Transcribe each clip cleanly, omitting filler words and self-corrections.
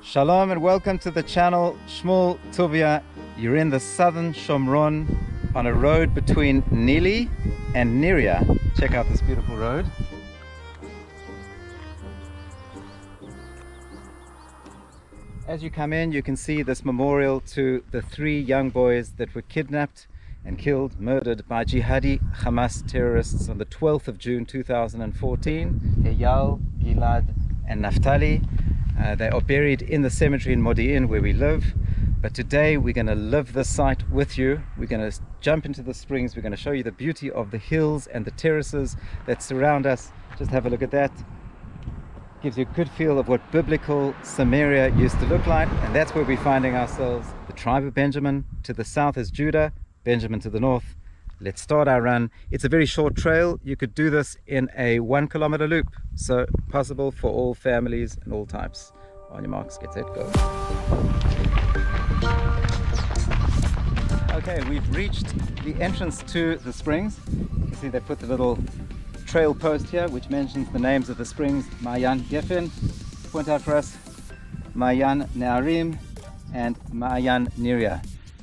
Shalom and welcome to the channel Shmuel Tuvia. You're in the southern Shomron on a road between Nili and Niria. Check out this beautiful road. As you come in, you can see this memorial to the 3 young boys that were kidnapped and killed, murdered by jihadi Hamas terrorists on the 12th of June 2014. Eyal, Gilad and Naftali. They are buried in the cemetery in Modi'in where we live, but today we're going to live this site with you. We're going to jump into the springs. We're going to show you the beauty of the hills and the terraces that surround us. Just have a look at that. Gives you a good feel of what biblical Samaria used to look like, and that's where we're finding ourselves. The tribe of Benjamin. To the south is Judah, Benjamin to the north. Let's start our run. It's a very short trail. You could do this in a 1 kilometer loop, so possible for all families and all types. On your marks, get set, go. Okay, we've reached the entrance to the springs. You can see they put the little trail post here which mentions the names of the springs. Ma'ayan Gefen, point out for us, Ma'ayan Ne'arim and Ma'ayan Niria.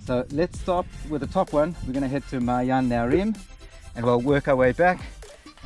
So let's start with the top one. We're going to head to Ma'ayan Ne'arim and we'll work our way back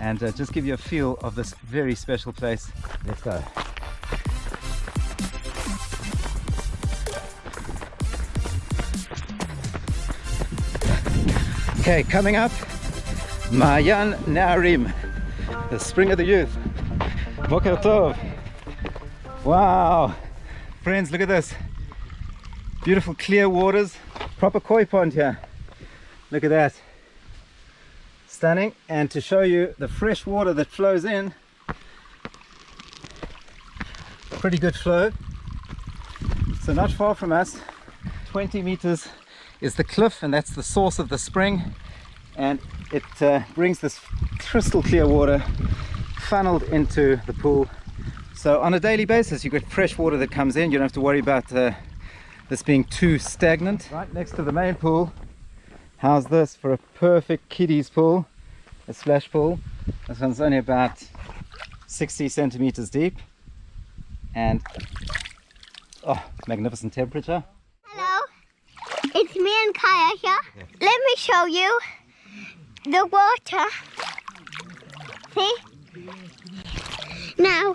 and just give you a feel of this very special place. Let's go. Okay, coming up, Ma'ayan Ne'arim, the spring of the youth. Boker Tov. Wow, friends, look at this. Beautiful clear waters. Proper koi pond here. Look at that. Stunning. And to show you the fresh water that flows in, pretty good flow. So not far from us, 20 meters is the cliff, and that's the source of the spring, and it brings this crystal clear water funneled into the pool. So on a daily basis you get fresh water that comes in. You don't have to worry about this being too stagnant. Right next to the main pool, how's this for a perfect kiddies pool, a splash pool. This one's only about 60 centimeters deep, and oh, magnificent temperature. Hello, it's me and Kaya here. Yeah. Let me show you the water. See? Now,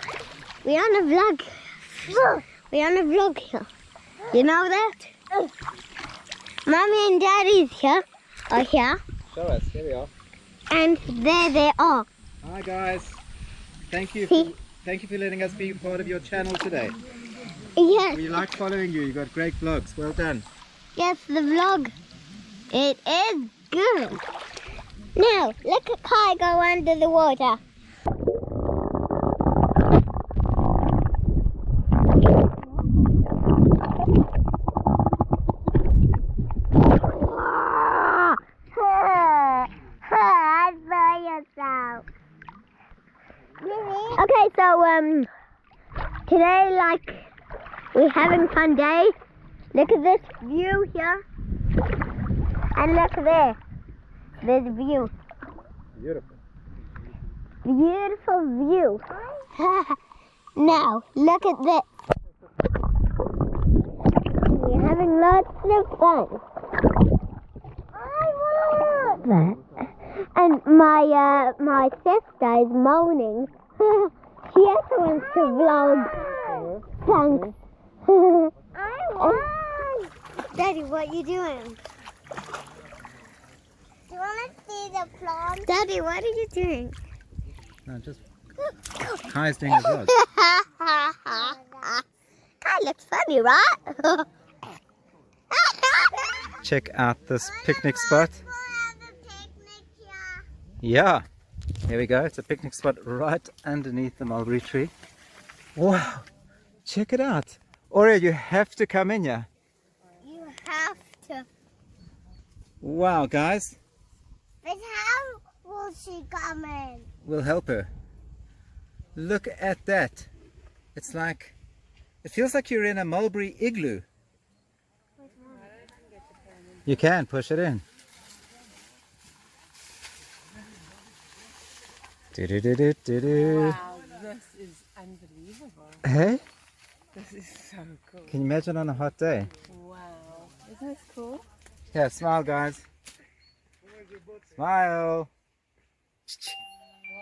we're on a vlog. We're on a vlog here. You know that? Mommy and Daddy's here. Are here. Show us, here we are. And there they are. Hi guys. Thank you for letting us be part of your channel today. Yes. We like following you. You got great vlogs. Well done. Yes, the vlog. It is good. Now, look at Kai go under the water. Okay, so today, like, we're having a fun day. Look at this view here, and look there. There's a view. Beautiful. Beautiful view. Now, look at this. We're having lots of fun. I want that. And my sister is moaning. She also wants to vlog. Thanks. I want. Daddy, what are you doing? Do you want to see the plant? Daddy, what are you doing? No, just Kai's doing a vlog. Kai looks funny, right? Check out this picnic spot. Yeah, here we go. It's a picnic spot right underneath the mulberry tree. Wow, check it out. Aurea, you have to come in here. You have to. Wow, guys. But how will she come in? We'll help her. Look at that. It's like, it feels like you're in a mulberry igloo. You can push it in. Wow, this is unbelievable. Hey? This is so cool. Can you imagine on a hot day? Wow. Isn't this cool? Yeah, smile, guys. Smile.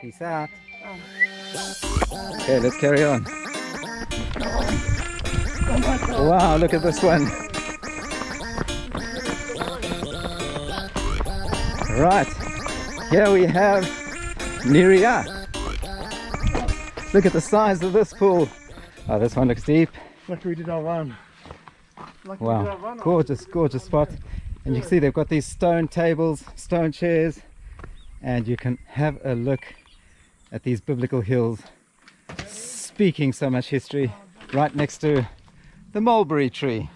Peace out. Okay, let's carry on. Wow, look at this one. Right, here we have Niria. Look at the size of this pool. Oh, this one looks deep. Lucky we did our run. Wow, gorgeous, gorgeous spot. And you can see they've got these stone tables, stone chairs, and you can have a look at these biblical hills, speaking so much history, right next to the mulberry tree.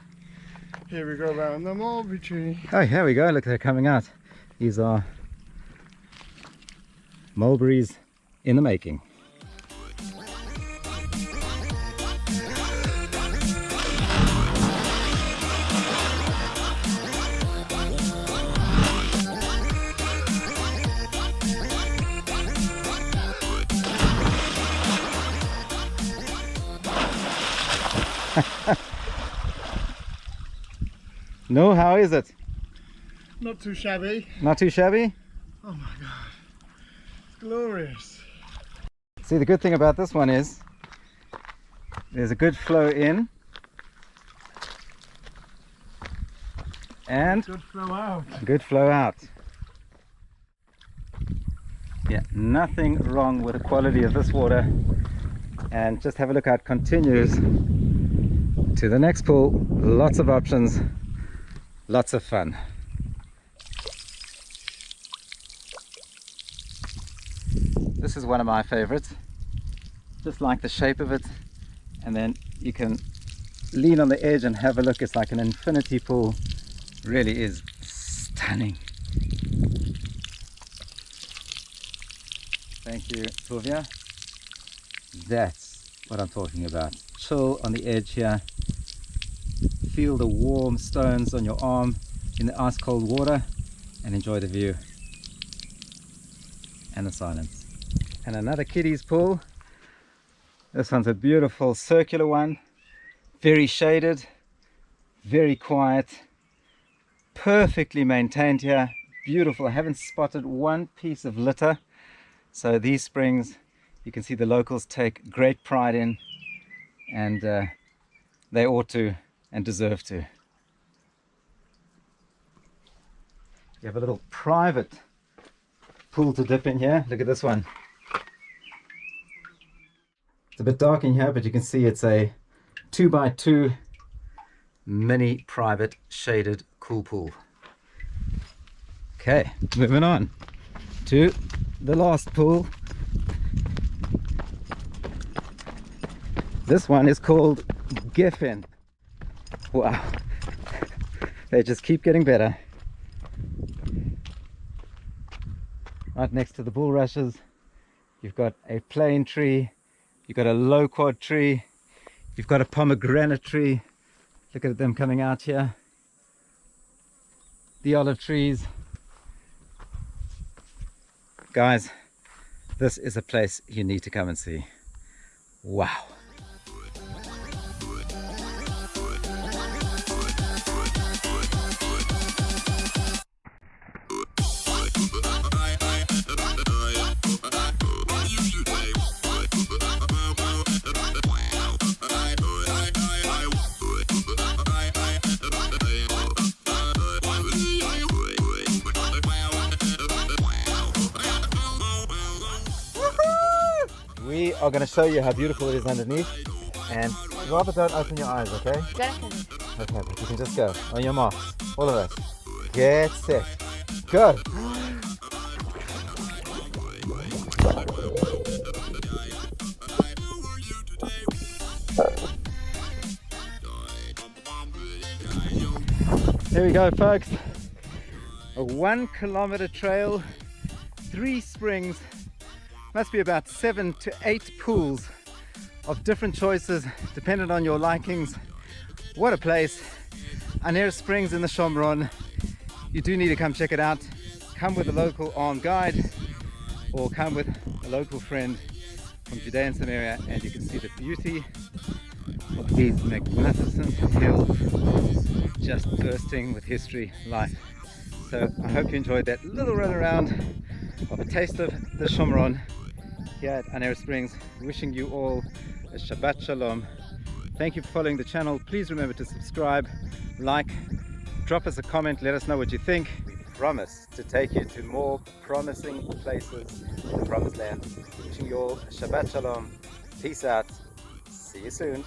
Here we go around the mulberry tree. Oh, here we go, look, they're coming out. These are mulberries in the making. No, how is it? Not too shabby. Not too shabby? Oh my god. It's glorious. See, the good thing about this one is there's a good flow in and Good flow out. good flow out. Yeah, nothing wrong with the quality of this water. And just have a look how it continues to the next pool. Lots of options, lots of fun. This is one of my favorites. Just like the shape of it, and then you can lean on the edge and have a look. It's like an infinity pool. Really is stunning. Thank you, Sylvia. That's what I'm talking about. Chill on the edge here. Feel the warm stones on your arm in the ice cold water and enjoy the view and the silence. And another kiddies pool. This one's a beautiful circular one, very shaded, very quiet, perfectly maintained here, beautiful. I haven't spotted one piece of litter, so these springs you can see the locals take great pride in, and they ought to and deserve to. You have a little private pool to dip in here. Look at this one. It's a bit dark in here, but you can see it's a 2x2 mini private shaded cool pool. Okay, moving on to the last pool. This one is called Geffen. Wow, they just keep getting better. Right next to the bulrushes, you've got a plane tree, you've got a loquat tree, you've got a pomegranate tree. Look at them coming out here. The olive trees. Guys, this is a place you need to come and see. Wow. We are going to show you how beautiful it is underneath, and rather don't open your eyes, okay? Definitely. Okay, but you can just go. On your marks, all of us. Get set, go! Here we go, folks. A 1 kilometer trail, 3 springs. Must be about 7 to 8 pools of different choices depending on your likings. What a place. Aner Springs in the Shomron. You do need to come check it out. Come with a local armed guide or come with a local friend from Judea and Samaria, and you can see the beauty of these magnificent hills, just bursting with history, life. So I hope you enjoyed that little run around of a taste of the Shomron here at Aner Springs. Wishing you all a Shabbat Shalom. Thank you for following the channel. Please remember to subscribe, like, drop us a comment, let us know what you think. We promise to take you to more promising places in the Promised Land. Wishing you all a Shabbat Shalom. Peace out. See you soon.